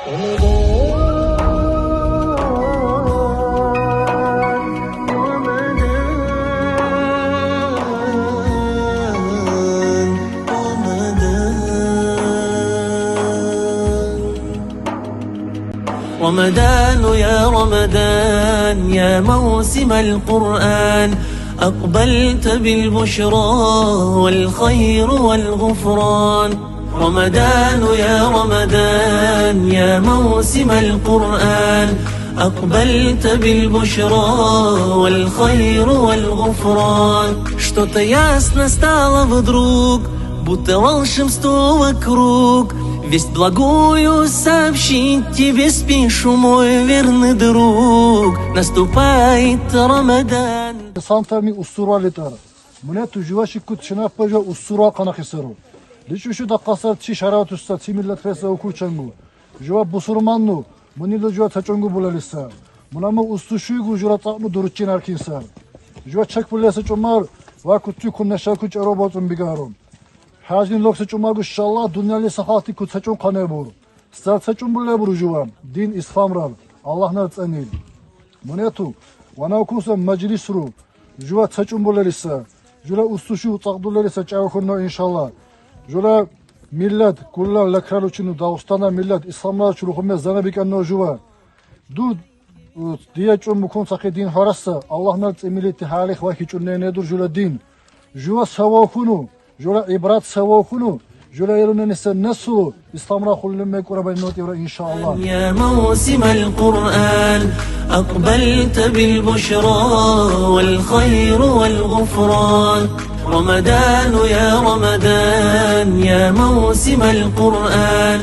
رمضان يا رمضان يا موسم القرآن، أقبلت بالبشرى والخير والغفران. رمضان يا رمضان يا موسم القرآن، أقبلت بالبشرى والخير والغفرан. Что-то ясно стало вдруг, будто волшебство вокруг. Весть благую сообщить тебе спешу, мой верный друг. Наступает Рамадан. Сантами устуралитар. Мне туживаши кут чинапажа устура канахисару. Личушу да касар чи шаратуста чи миллат феса окучангу. Жива бусурманну, мунило жива тачонгу булалиса. Мунаму устушуйгу жива такму дурчин аркинсар. Жива чак булеса чумар ва куту куннаша куч аробатун бигарум. Хажин локса чумаргу шалла дуньяли сахати кут сачун канебур. Стар сачун булебур жива. Дин исфамрал. Аллах нарцанил. Мунету вана окуса маджлисру. Жива сачун булалиса. Жула устушу тaqdullarisa чавхунно иншалла. Жула миллат кулла лакралучину Дагыстана миллат исламла чурухуме занабиканно жува. Ду диячум мукон сахи дин хараса. Аллах нарц эмилити халих ва хичунне недур жула дин. Жува савахуну. Жула ибрат савахуну. جل يروننس النسو إسلامنا خلنا يكون بيناتي إن شاء الله. يا موسم القرآن أقبلت بالبشرى والخير والغفران. رمضان يا رمضان يا موسم القرآن